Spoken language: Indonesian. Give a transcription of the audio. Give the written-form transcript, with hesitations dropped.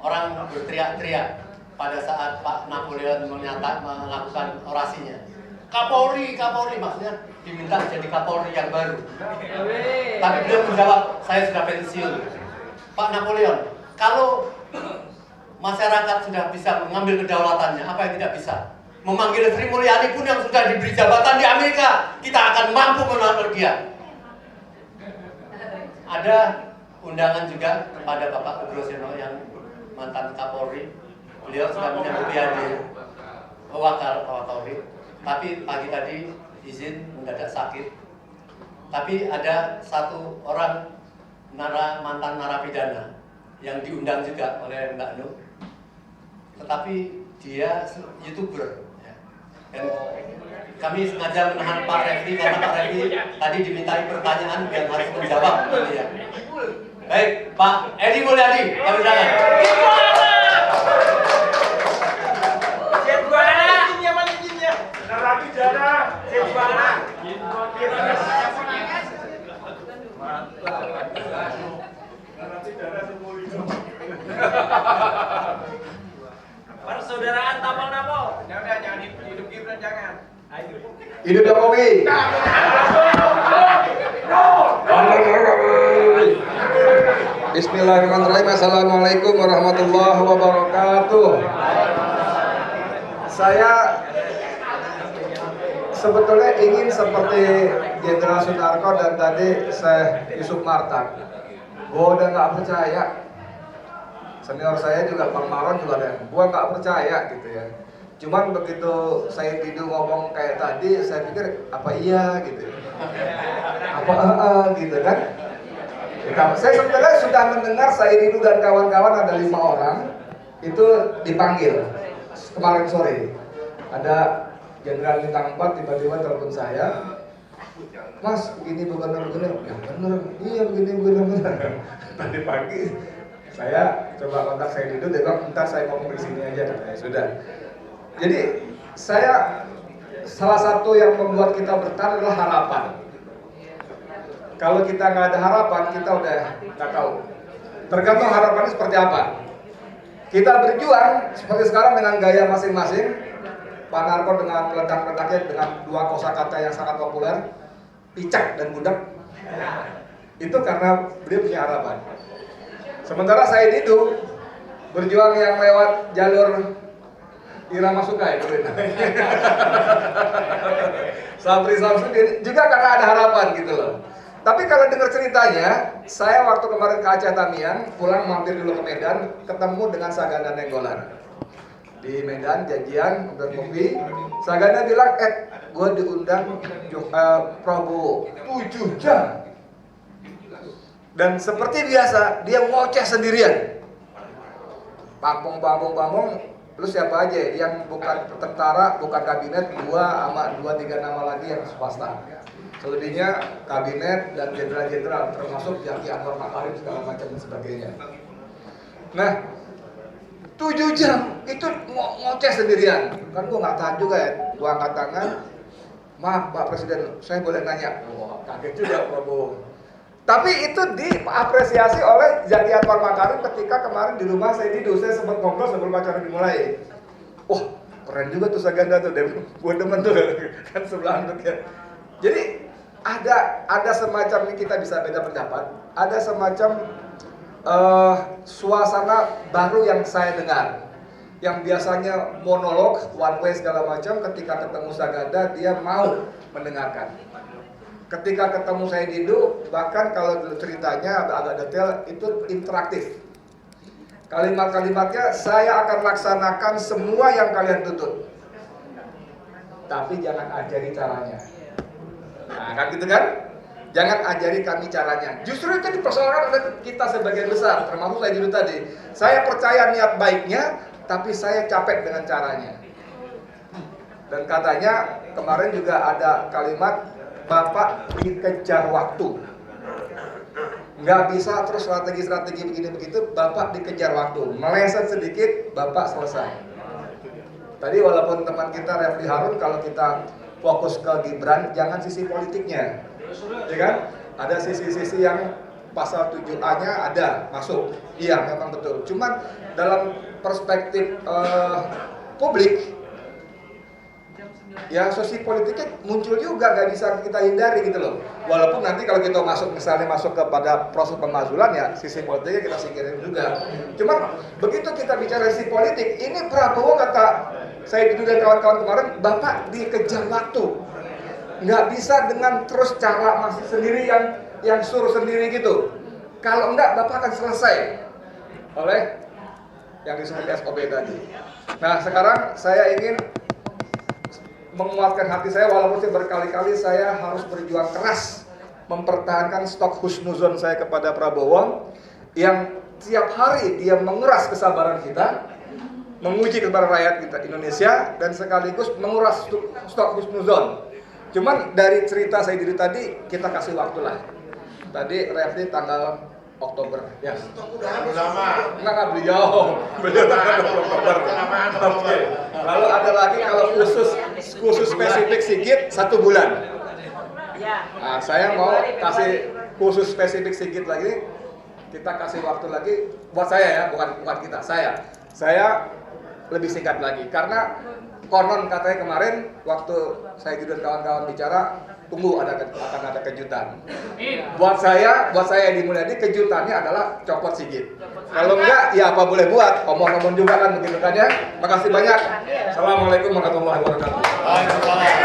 orang berteriak-teriak pada saat Pak Napoleon melakukan orasinya. Kapolri, Kapolri, maksudnya diminta jadi Kapolri yang baru. Tapi beliau menjawab, saya sudah pensiun. Pak Napoleon, kalau masyarakat sudah bisa mengambil kedaulatannya, apa yang tidak bisa? Memanggil Sri Mulyani pun yang sudah diberi jabatan di Amerika, kita akan mampu menolak dia. Ada undangan juga kepada Bapak Ugroseno yang mantan Kapolri. Beliau sudah menyambut hadir Wakapolri, tapi pagi tadi izin mendadak sakit. Tapi ada satu orang mantan narapidana yang diundang juga oleh Mbak Nuk, tetapi dia YouTuber. Dan kami sengaja menahan Pak Refli karena Pak Refli tadi dimintai pertanyaan yang harus menjawab. Ya. Baik, Pak Edi Mulyadi, kami silakan. Persaudaraan tapal-napal. Ya udah, jangan hidup Gibran, jangan. Ayo. Hidup Jokowi. Bismillahirrahmanirrahim. Assalamualaikum warahmatullahi wabarakatuh. Saya sebetulnya ingin seperti Jenderal Soekarno dan tadi Syekh Yusuf Martak. Gua udah nggak percaya. Senior saya juga Bang Maron juga ada. Gua nggak percaya gitu ya. Cuman begitu saya Didu ngomong kayak tadi, saya pikir apa iya gitu. Apa gitu kan. Saya sebenarnya sudah mendengar saya Didu dan kawan-kawan ada 5 orang itu dipanggil kemarin sore. Ada Jenderal Bintang 4 tiba-tiba telepon saya, Mas begini begini, ya bener, iya begini. Tadi pagi saya coba kontak saya Didu, dia bilang ntar saya ngomong di sini aja, katanya sudah. Jadi saya salah satu yang membuat kita bertahan adalah harapan. Kalau kita nggak ada harapan, kita udah nggak tahu. Tergantung harapannya seperti apa. Kita berjuang seperti sekarang dengan gaya masing-masing. Pak Narko dengan meledak-ledaknya dengan 2 kosakata yang sangat populer, picak dan budak. Itu karena beliau punya harapan. Sementara saya Didu berjuang yang lewat jalur Irama Sukai, Sabri Samsudin juga karena ada harapan gitu loh. Tapi kalau dengar ceritanya, saya waktu kemarin ke Aceh Tamiang, pulang mampir dulu ke Medan, ketemu dengan Saganda Nenggolan. Di Medan janjian udah kopi. Saganda bilang, gue diundang Prabowo 7 jam. Dan seperti biasa, dia ngoceh sendirian. Pangpong, terus siapa aja yang bukan tentara, bukan kabinet, 2-3 nama lagi yang swasta. Selebihnya kabinet dan jenderal-jenderal, termasuk Jaki Anwar Makarim segala macam dan sebagainya. Nah, 7 jam itu ngoceh sendirian. Kan gua nggak tahan juga ya, gua angkat tangan. Maaf Pak Presiden, saya boleh nanya? Wah, kaget juga Prabowo. Tapi itu diapresiasi oleh Jaki Anwar Makarim ketika kemarin di rumah saya Didu. Saya sempat ngobrol sebelum acara dimulai. Wah, keren juga tuh Saganda tuh, gue demen tuh kan sebelah ya. Jadi ada semacam ini, kita bisa beda pendapat. Ada semacam suasana baru yang saya dengar. Yang biasanya monolog, one way segala macam, ketika ketemu Saganda dia mau mendengarkan. Ketika ketemu saya Didu, bahkan kalau ceritanya agak detail, itu interaktif. Kalimat-kalimatnya, saya akan laksanakan semua yang kalian tuntut. Tapi jangan ajari caranya. Nah, kan gitu kan? Jangan ajari kami caranya. Justru itu dipersoalkan oleh kita sebagian besar, termasuk saya Didu tadi. Saya percaya niat baiknya, tapi saya capek dengan caranya. Dan katanya, kemarin juga ada kalimat, Bapak dikejar waktu. Nggak bisa terus strategi begini begitu, Bapak dikejar waktu. Meleset sedikit, Bapak selesai. Tadi walaupun teman kita Refli Harun, kalau kita fokus ke Gibran, jangan sisi politiknya, ya kan? Ada sisi-sisi yang pasal 7A-nya ada masuk. Iya, memang betul. Cuman dalam perspektif publik, ya sosial politiknya muncul juga, nggak bisa kita hindari gitu loh. Walaupun nanti kalau kita misalnya masuk kepada proses pemazulan, ya sisi politiknya kita singkirin juga. Cuman begitu kita bicara sisi politik, ini Prabowo, kata saya dulu dan kawan-kawan kemarin, Bapak dikejar waktu, nggak bisa dengan terus cara masih sendiri yang suruh sendiri gitu. Kalau enggak, Bapak akan selesai oleh yang disebut SOB tadi. Nah, sekarang saya ingin menguatkan hati saya, walaupun berkali-kali saya harus berjuang keras mempertahankan stok husnuzon saya kepada Prabowo, yang tiap hari dia menguras kesabaran kita, menguji kepada rakyat kita Indonesia, dan sekaligus menguras stok husnuzon. Cuman dari cerita saya diri tadi, kita kasih waktu lah. Tadi Refli tanggal Oktober, ya. Enggak beliau tanggal Oktober. Oke. Lalu ada lagi kalau khusus spesifik Sigit 1 bulan. Nah, saya mau kasih khusus spesifik Sigit lagi. Kita kasih waktu lagi buat saya ya, bukan kita. Saya lebih singkat lagi karena konon katanya kemarin waktu saya dan kawan-kawan bicara, tunggu akan ada kejutan. Buat saya Edi Mulyadi, kejutannya adalah copot Sigit. Kalau enggak, ya apa boleh buat, omong-omong juga kan begitu kan ya. Makasih banyak. Assalamualaikum warahmatullahi wabarakatuh.